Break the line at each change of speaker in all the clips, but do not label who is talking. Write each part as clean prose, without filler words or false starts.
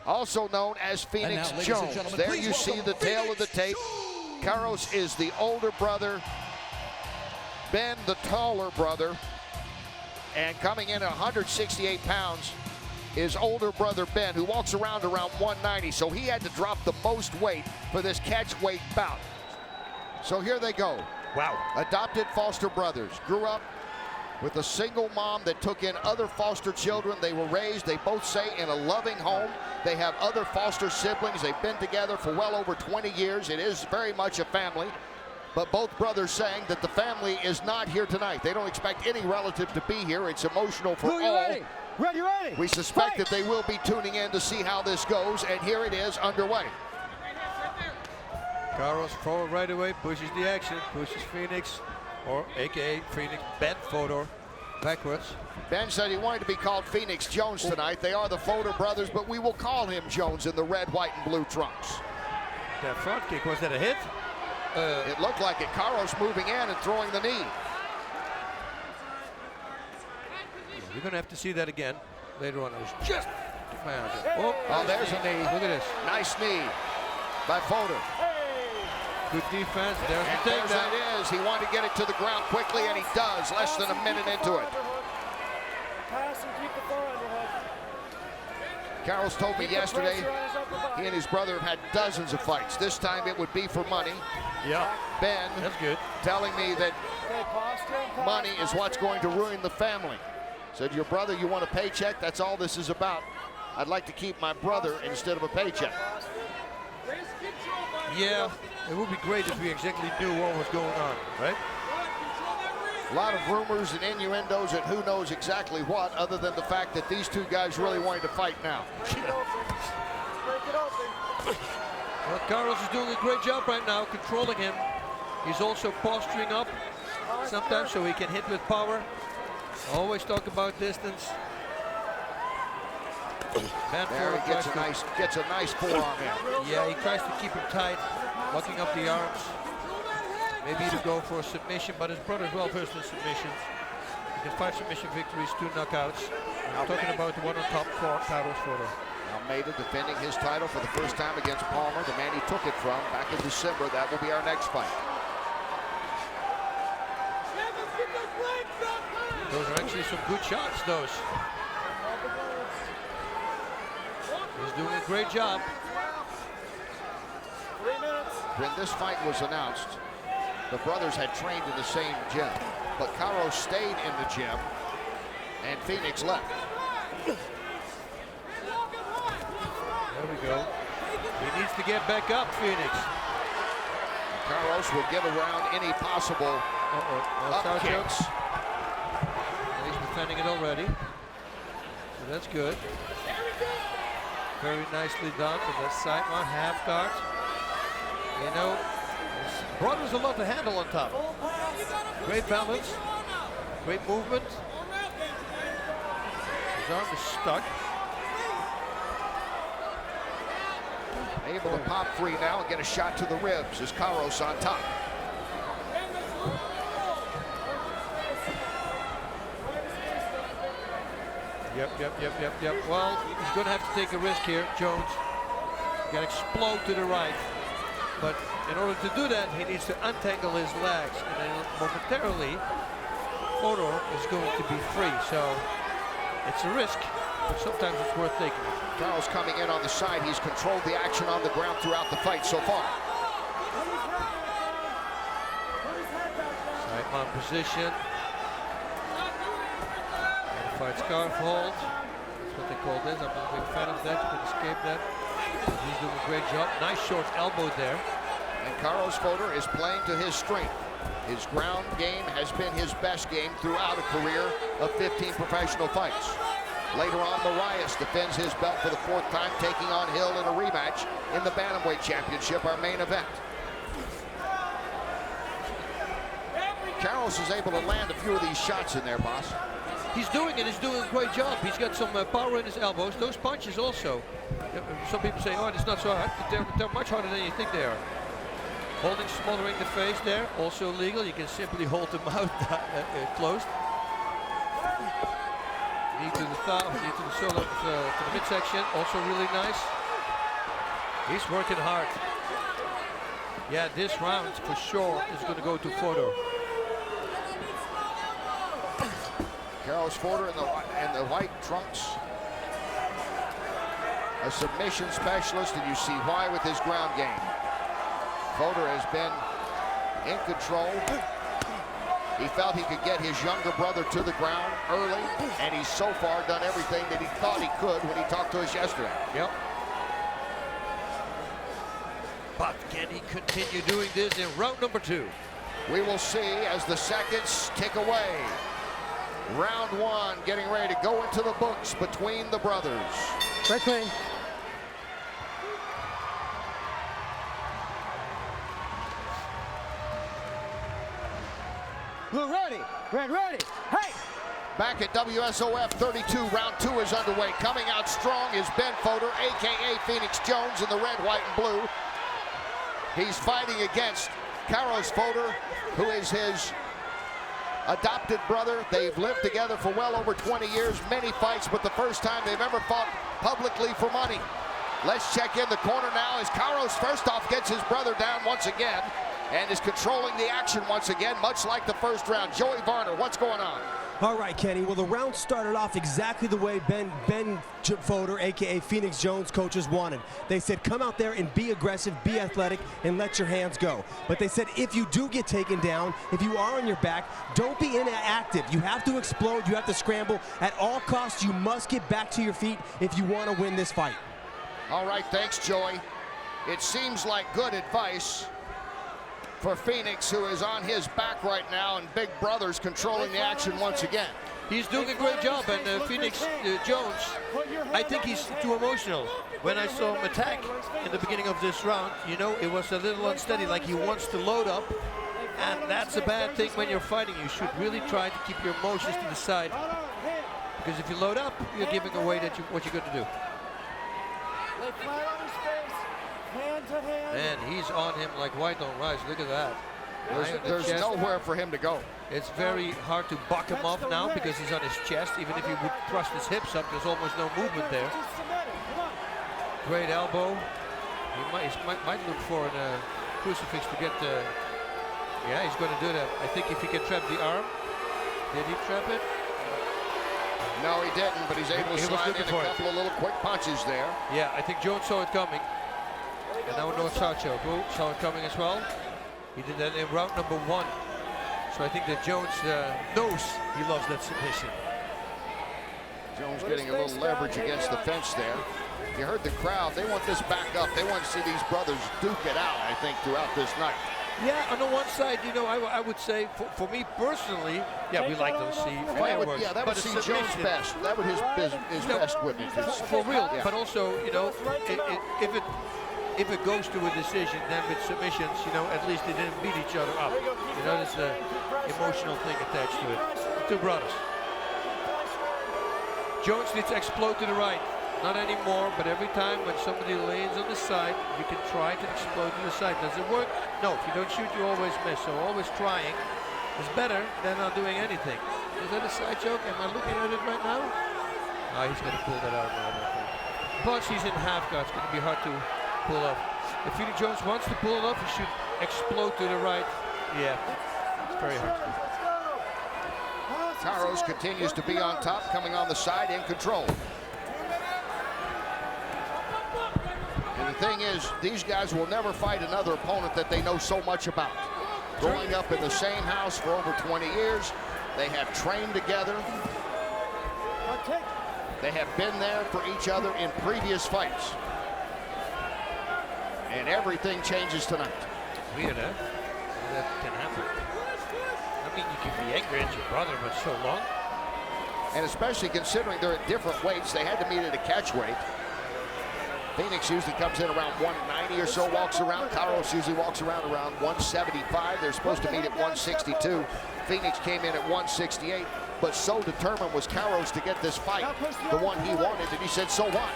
also known as Phoenix Jones. There you see the tail of the tape. Caros is the older brother, Ben the taller brother, and coming in at 168 pounds is older brother Ben, who walks around 190, so he had to drop the most weight for this catch weight bout. So here they go.
Wow.
Adopted foster brothers, grew up with a single mom that took in other foster children. They were raised, they both say, in a loving home. They have other foster siblings. They've been together for well over 20 years. It is very much a family. But both brothers saying that the family is not here tonight. They don't expect any relative to be here. It's emotional for all.
Ready.
We suspect that they will be tuning in to see how this goes, and here it is underway.
Carlos forward right away, pushes the action, pushes Phoenix, or AKA Phoenix, Ben Fodor, backwards.
Ben said he wanted to be called Phoenix Jones tonight. They are the Fodor brothers, but we will call him Jones in the red, white, and blue trunks.
That front kick, was that a hit?
It looked like it. Caros moving in and throwing the knee.
We're going to have to see that again later on. It was just
oh, there's a knee.
Look at this.
Nice knee by Fodor.
Good defense. There's
and
the takedown.
There it is. He wanted to get it to the ground quickly, and he does. Less than a minute into it.
Pass and keep the forehand underhook.
Caros told me yesterday he and his brother have had dozens of fights. This time it would be for money.
Yeah.
Ben,
that's good,
telling me that money is what's going to ruin the family. Said, your brother, you want a paycheck? That's all this is about. I'd like to keep my brother instead of a paycheck.
Yeah, it would be great if we exactly knew what was going on, right?
A lot of rumors and innuendos and who knows exactly what, other than the fact that these two guys really wanted to fight now.
Well, Carlos is doing a great job right now, controlling him. He's also posturing up sometimes so he can hit with power. Always talk about distance.
There he gets a nice forearm in.
Yeah, he tries to keep him tight, locking up the arms. Maybe to go for a submission, but his brother's well versed in submissions. He can find submission victories, 2 knockouts. I'm talking about the one on top for Carlos Fodor.
Almeida defending his title for the first time against Palmer, the man he took it from back in December. That will be our next fight.
Those are actually some good shots, those. He's doing a great job.
When this fight was announced, the brothers had trained in the same gym, but Caros stayed in the gym and Phoenix left.
There we go. He needs to get back up, Phoenix.
Caros will get around any possible up kicks.
He's defending it already. So that's good. Very nicely done with the side one, half guard. You know, brothers a lot to handle on top. Great balance, great movement. His arm is stuck.
Able to pop free now and get a shot to the ribs as Caros on top.
Yep. Well, he's going to have to take a risk here, Jones. He can explode to the right. But in order to do that, he needs to untangle his legs. And then momentarily, Fodor is going to be free. So it's a risk, but sometimes it's worth taking it.
Caros coming in on the side. He's controlled the action on the ground throughout the fight so far.
Side mount position. Fight scarf hold. That's what they call this. I'm not a big fan of that. You can escape that. He's doing a great job. Nice short elbow there.
And Carlos Fodor is playing to his strength. His ground game has been his best game throughout a career of 15 professional fights. Later on, Marias defends his belt for the 4th time, taking on Hill in a rematch in the Bantamweight Championship, our main event. Caros is able to land a few of these shots in there, boss.
He's doing it. He's doing a great job. He's got some power in his elbows. Those punches also. Some people say, oh, it's not so hard. They're much harder than you think they are. Holding, smothering the face there, also legal. You can simply hold the mouth closed. Knee to the thigh, knee to the sole of to the midsection, also really nice. He's working hard. Yeah, this round for sure is going to go to Fodor.
Carlos Fodor in the white trunks. A submission specialist, and you see why with his ground game. Fodor has been in control. He felt he could get his younger brother to the ground early, and he's so far done everything that he thought he could when he talked to us yesterday.
Yep. But can he continue doing this in round number 2?
We will see as the seconds tick away. Round 1 getting ready to go into the books between the brothers.
Red clean. Blue ready. Red ready. Hey!
Back at WSOF 32, round 2 is underway. Coming out strong is Ben Fodor, a.k.a. Phoenix Jones, in the red, white, and blue. He's fighting against Carlos Fodor, who is his adopted brother. They've lived together for well over 20 years, many fights, but the first time they've ever fought publicly for money. Let's check in the corner now as Caros first off gets his brother down once again and is controlling the action once again, much like the first round. Joey Varner, what's going on?
All right, Kenny. Well, the round started off exactly the way Ben Fodor, a.k.a. Phoenix Jones, coaches wanted. They said, come out there and be aggressive, be athletic, and let your hands go. But they said, if you do get taken down, if you are on your back, don't be inactive. You have to explode. You have to scramble. At all costs, you must get back to your feet if you want to win this fight.
All right, thanks, Joey. It seems like good advice for Phoenix, who is on his back right now, and Big Brother's controlling the action once again.
He's doing a great job, and Phoenix Jones, I think he's too emotional. When I saw him attack in the beginning of this round, you know, it was a little unsteady, like he wants to load up, and that's a bad thing when you're fighting. You should really try to keep your emotions to the side, because if you load up, you're giving away what you're going to do.
Lay flat on his face, hand to hand.
And he's on him like white on rice. Look at that.
There's nowhere for him to go.
It's very hard to buck him off now because he's on his chest. Even if he would thrust his hips up, there's almost no movement there. Great elbow. He might look for a crucifix to get the... Yeah, he's going to do that. I think if he can trap the arm. Did he trap it?
No, he didn't, but he's able to slide in a couple of little quick punches there.
Yeah, I think Jones saw it coming. And now north-south choke. Oh, saw it coming as well. He did that in round number 1. So I think that Jones knows he loves that submission.
Jones getting a little leverage against the fence there. You heard the crowd. They want this back up. They want to see these brothers duke it out, I think, throughout this night.
Yeah, on the one side, you know, I would say, for me personally, yeah, we like to see fireworks.
Yeah, that would see Jones' best. That would his best witness.
For real,
yeah.
But also, you know, if it goes to a decision, then with submissions, you know, at least they didn't beat each other up. You know, there's an emotional thing attached to it. Two brothers. Jones needs to explode to the right. Not anymore, but every time when somebody lands on the side, you can try to explode to the side. Does it work? No, if you don't shoot, you always miss. So always trying is better than not doing anything. Is that a side choke? Am I looking at it right now? Oh, he's going to pull that out now, I think. Plus, he's in half guard. It's going to be hard to pull off. If Phoenix Jones wants to pull it off, he should explode to the right. Yeah, it's very hard to do.
Caros continues to be on top, coming on the side, in control. And the thing is, these guys will never fight another opponent that they know so much about. Growing up in the same house for over 20 years, they have trained together. They have been there for each other in previous fights. And everything changes tonight.
Weird, huh? That can happen. I mean, you can be angry at your brother, but so long.
And especially considering they're at different weights, they had to meet at a catchweight. Phoenix usually comes in around 190 or so, walks around. Caros usually walks around 175. They're supposed to meet at 162. Phoenix came in at 168, but so determined was Caros to get this fight, the one he wanted, and he said, so what?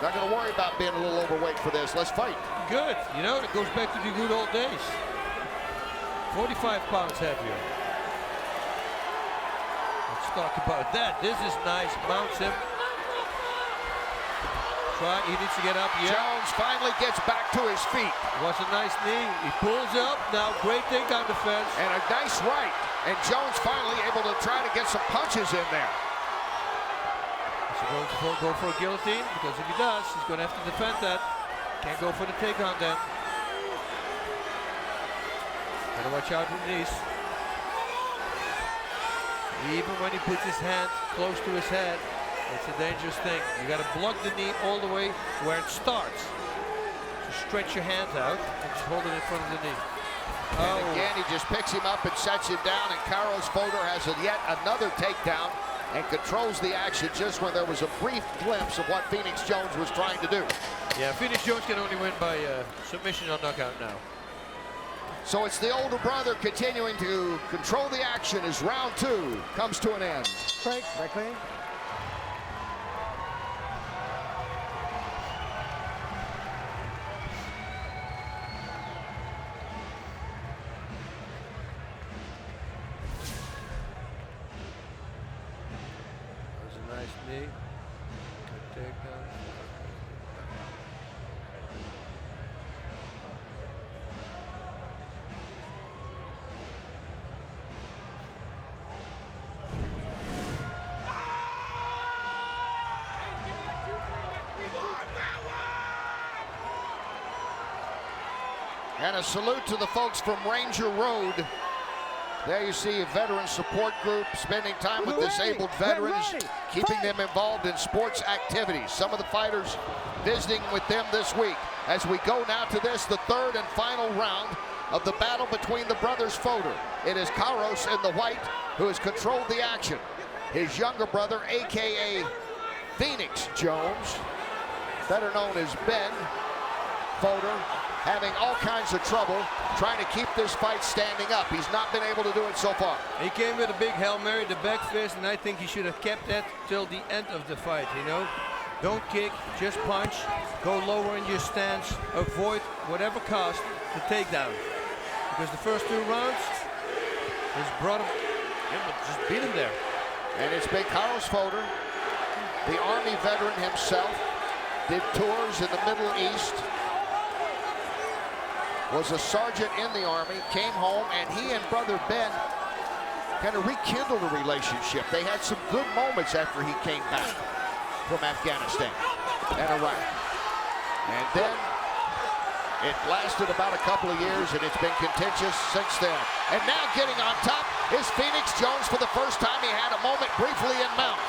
Not going to worry about being a little overweight for this. Let's fight.
Good. You know, it goes back to the good old days. 45 pounds heavier. It's talk about that. This is nice. Mounts him. He needs to get up. Yeah.
Jones finally gets back to his feet.
Was a nice knee. He pulls up. Now great takedown defense.
And a nice right. And Jones finally able to try to get some punches in there.
So go for a guillotine, because if he does, he's going to have to defend that. Can't go for the takedown then. Gotta watch out with knees. Even when he puts his hand close to his head, it's a dangerous thing. You got to block the knee all the way where it starts. So stretch your hand out and just hold it in front of the knee.
And again, he just picks him up and sets him down, and Carlos Fodor has yet another takedown and controls the action just when there was a brief glimpse of what Phoenix Jones was trying to do.
Yeah, Phoenix Jones can only win by submission or knockout now.
So it's the older brother continuing to control the action as round 2 comes to an end.
Break clean.
Nice knee. Good takedown.
And a salute to the folks from Ranger Road. There you see a veteran support group spending time with disabled veterans, keeping them involved in sports activities. Some of the fighters visiting with them this week. As we go now to this, the third and final round of the battle between the brothers Fodor. It is Caros in the white who has controlled the action. His younger brother, AKA Phoenix Jones, better known as Ben Fodor, having all kinds of trouble trying to keep this fight standing up. He's not been able to do it so far.
He came with a big Hail Mary, the back fist, and I think he should have kept that till the end of the fight, you know? Don't kick, just punch, go lower in your stance, avoid whatever cost the takedown. Because the first 2 rounds, his brother just beat him there.
And it's been Carlos Fodor, the Army veteran himself, did tours in the Middle East, was a sergeant in the Army, came home, and he and brother Ben kind of rekindled a relationship. They had some good moments after he came back from Afghanistan and Iraq. And then it lasted about a couple of years, and it's been contentious since then. And now getting on top is Phoenix Jones. For the first time, he had a moment briefly in mount.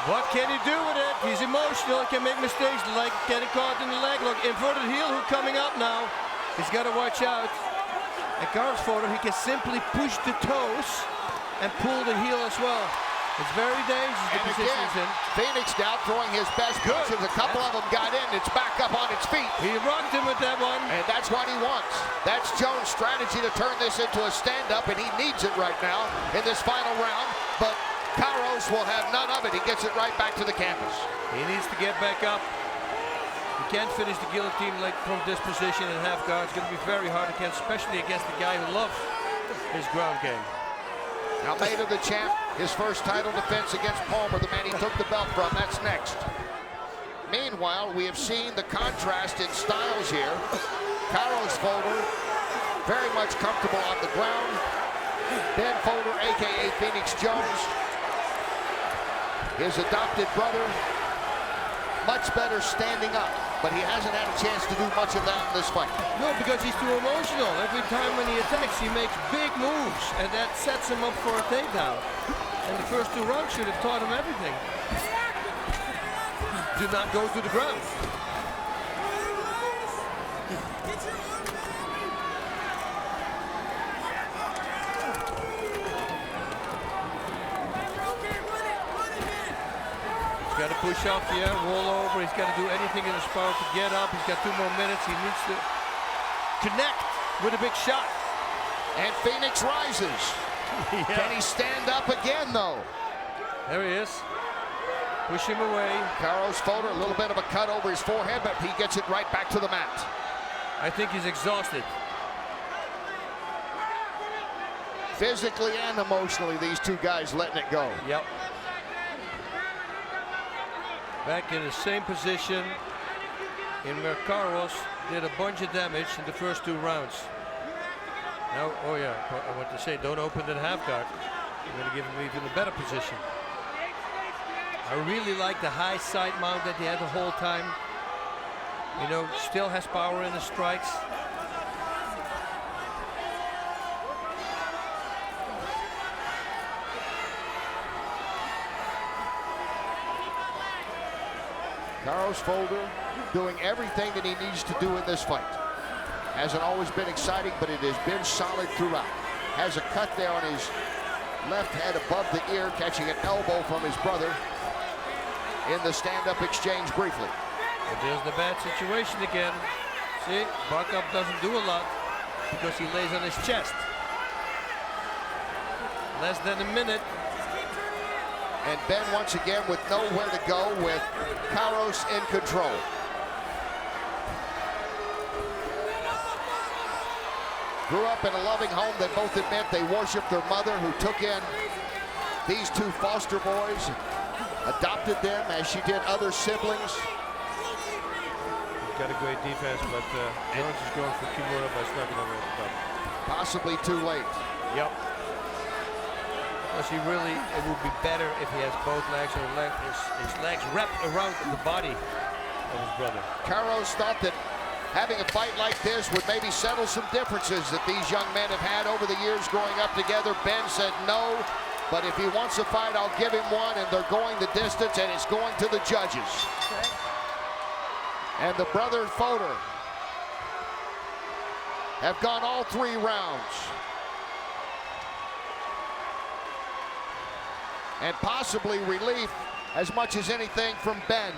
What can he do with it? He's emotional, he can make mistakes like getting caught in the leg lock. Inverted heel hook coming up now. He's got to watch out. And Carlos Fodor, he can simply push the toes and pull the heel as well. It's very dangerous, the position he's in.
Phoenix now throwing his best punches. A couple of them got in. It's back up on its feet.
He rocked him with that one.
And that's what he wants. That's Jones' strategy to turn this into a stand-up, and he needs it right now in this final round. But Caros will have none of it. He gets it right back to the canvas.
He needs to get back up. He can't finish the guillotine like from this position and half guard. It's going to be very hard against, especially against the guy who loves his ground game.
Now made of the champ, his first title defense against Palmer, the man he took the belt from. That's next. Meanwhile, we have seen the contrast in styles here. Carlos Fodor, very much comfortable on the ground. Ben Fodor, a.k.a. Phoenix Jones, his adopted brother, much better standing up, but he hasn't had a chance to do much of that in this fight.
No, because he's too emotional. Every time when he attacks, he makes big moves, and that sets him up for a takedown. And the first 2 rounds should have taught him everything. Do not go to the ground. Got to push up here, roll over. He's got to do anything in his power to get up. He's got 2 more minutes. He needs to connect with a big shot.
And Phoenix rises. Yeah. Can he stand up again, though?
There he is. Push him away.
Carlos Fodor, a little bit of a cut over his forehead, but he gets it right back to the mat.
I think he's exhausted.
Physically and emotionally, these two guys letting it go.
Yep. Back in the same position in where Carlos did a bunch of damage in the first 2 rounds. Now, oh yeah, I want to say, don't open that half guard. I'm going to give him even a better position. I really like the high side mount that he had the whole time. You know, still has power in the strikes.
Carlos Fodor doing everything that he needs to do in this fight. Hasn't always been exciting, but it has been solid throughout. Has a cut there on his left head above the ear, catching an elbow from his brother in the stand-up exchange briefly.
And there's the bad situation again. See, Barkov doesn't do a lot because he lays on his chest. Less than a minute.
And Ben once again with nowhere to go, with Caros in control. Grew up in a loving home. They both admit they worship their mother, who took in these 2 foster boys, adopted them as she did other siblings.
He's got a great defense, but Jones is going for Kimura, but it's not going to work.
Possibly too late.
Yep. Because it would be better if he has both legs, or his legs wrapped around the body of his brother.
Caros thought that having a fight like this would maybe settle some differences that these young men have had over the years growing up together. Ben said no, but if he wants a fight, I'll give him one, and they're going the distance, and it's going to the judges. Okay. And the brother Fodor have gone all 3 rounds. And possibly relief as much as anything from Ben,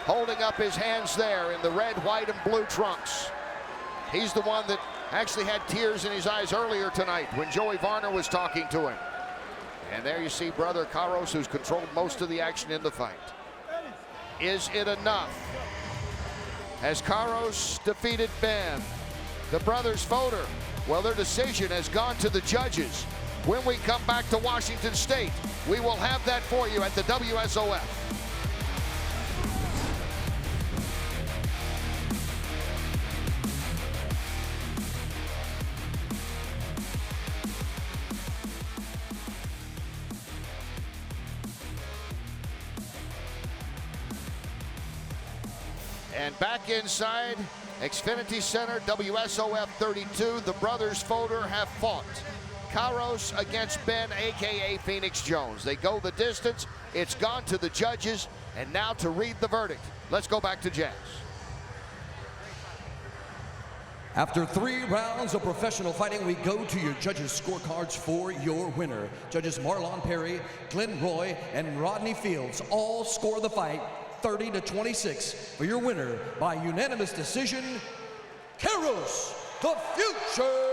holding up his hands there in the red, white, and blue trunks. He's the one that actually had tears in his eyes earlier tonight when Joey Varner was talking to him. And there you see brother Caros, who's controlled most of the action in the fight. Is it enough? Has Caros defeated Ben? The brothers Fodor, well, their decision has gone to the judges. When we come back to Washington State, we will have that for you at the WSOF. And back inside Xfinity Center, WSOF 32, the brothers Fodor have fought. Caros against Ben, a.k.a. Phoenix Jones. They go the distance. It's gone to the judges. And now to read the verdict, let's go back to Jazz.
After 3 rounds of professional fighting, we go to your judges' scorecards for your winner. Judges Marlon Perry, Glenn Roy, and Rodney Fields all score the fight 30-26 for your winner by unanimous decision, Caros, the future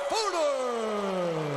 Fodor.